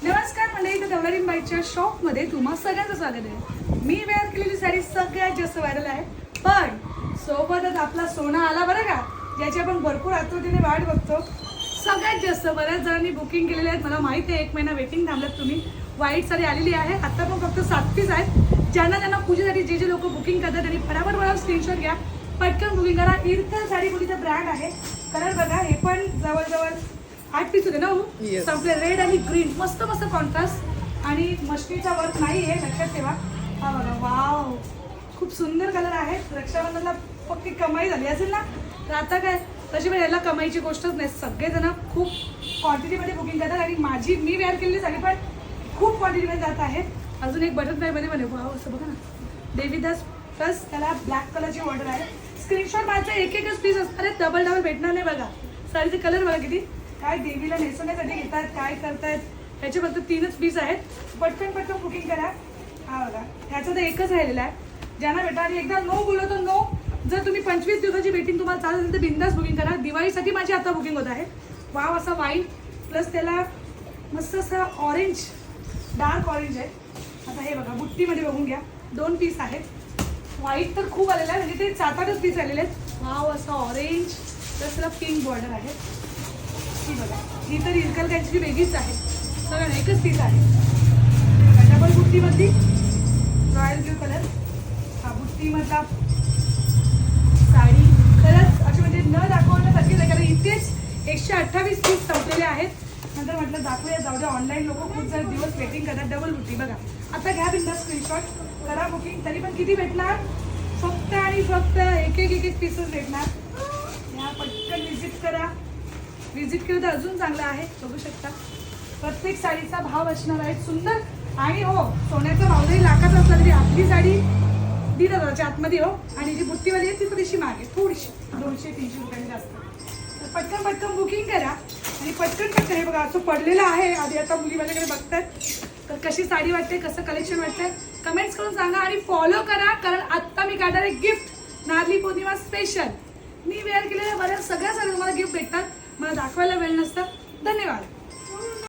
नमस्कार मंडळी, इथे दवलारी बाईच्या शॉपमध्ये तुम्हा सगळ्यांचं स्वागत आहे. मी वेअर केलेली साडी सगळ्यात जास्त व्हायरल आहे, पण सोबतच आपला सोना आला बरं का, ज्याची आपण भरपूर आतुरतेने वाट बघतो. सगळ्यात जास्त बऱ्याच जणांनी बुकिंग केलेले आहेत. मला माहिती आहे 1 महिना वेटिंग थांबलात तुम्ही. व्हाईट साडी आलेली आहे. आता पण फक्त 7 पीस आहेत. ज्यांना पूजेसाठी जे लोक बुकिंग करतात त्यांनी फटाफट स्क्रीनशॉट घ्या, पटकन बुकिंग करा. इरकल साडी मुलीचा ब्रँड आहे. कलर बघा, हे पण जवळजवळ 8 पीस होते ना. संपले. रेड आणि ग्रीन, मस्त मस्त कॉन्ट्रास्ट आणि मशनीचा वर्क नाही आहे, लक्षात ठेवा. हा बघा, वाव, खूप सुंदर कलर आहे. रक्षाबंधनला पक्की कमाई झाली असेल ना. तर आता काय तशी पण याला कमाईची गोष्टच नाही. सगळेजण खूप क्वांटिटीमध्ये बुकिंग करतात आणि मी वेअर केलेली साडी पण खूप क्वांटिटीमध्ये जात आहे. अजून एक बटरफ्लायमध्ये पण वाव, असं बघा ना, देवीदास प्लस त्याला ब्लॅक कलरची बॉर्डर आहे. स्क्रीनशॉट मारायचा, एकच पीस असणार आहे, डबल भेटणार नाही. बघा साडीचे कलर बघा किती, काय देवीला नेसवण्यासाठी घेतात, काय करतायत. ह्याचे फक्त 3च पीस आहेत. पटकन बुकिंग करा. हा बघा, ह्याचा तर एकच राहिलेला आहे. ज्यांना भेटा आणि एकदा नो बोललो तर नो. जर तुम्ही 25 दिवसाची वेटिंग तुम्हाला चालत असेल तर बिंदास बुकिंग करा. दिवाळीसाठी माझी आता बुकिंग होत आहे. वाव, असा वाईट प्लस त्याला मस्त असा ऑरेंज, डार्क ऑरेंज आहे. आता हे बघा, बुट्टीमध्ये बघून घ्या, 2 पीस आहेत. व्हाईट तर खूप आलेला आहे, म्हणजे ते 7-8च पीस आलेले आहेत. वाव, असा ऑरेंज प्लस त्याला पिंक बॉर्डर आहे. ही बघा, ही तर इरकल त्यांची वेगळीच आहे. सगळं एकच पीस आहे. डबल बुट्टीमधली रॉयल ब्ल्यू कलर. हा बुट्टीमधला साडी खरंच अशी म्हणजे न दाखवण्यासारखीच आहे, कारण इथेच 128 पीस संपलेले आहेत. नंतर म्हटलं दाखवूया, जाऊ द्या. ऑनलाईन लोक खूप जर दिवस वेटिंग करतात. डबल बुट्टी बघा. आता घ्या बिंदास स्क्रीनशॉट, करा बुकिंग. तरी पण किती भेटणार, फक्त आणि फक्त एक पीसच भेटणार. ह्या पटकन विजिट करा. विजिट केलं तर अजून चांगलं आहे. बघू शकता प्रत्येक साडीचा भाव असणार आहे सुंदर. आणि हो, सोन्याचा भाव जरी लाखाचा असला तरी आपली साडी 1,500च्या आतमध्ये हो. आणि जी बुट्टीवाली आहे ती थोडीशी महाग आहे, थोडीशी 200-300 रुपयांनी जास्त. तर पटकन बुकिंग करा. आणि पटकन हे बघा, असं पडलेलं आहे. आधी आता मुली माझ्याकडे बघतात. तर कशी साडी वाटते, कसं कलेक्शन वाटतंय, कमेंट्स करून सांगा आणि फॉलो करा. कारण आत्ता मी काढणार आहे गिफ्ट, नारळी पौर्णिमा स्पेशल. मी वेअर केलेल्या बऱ्याच सगळ्या साड्या तुम्हाला गिफ्ट भेटतात. मला दाखवायला वेळ नसतं. धन्यवाद.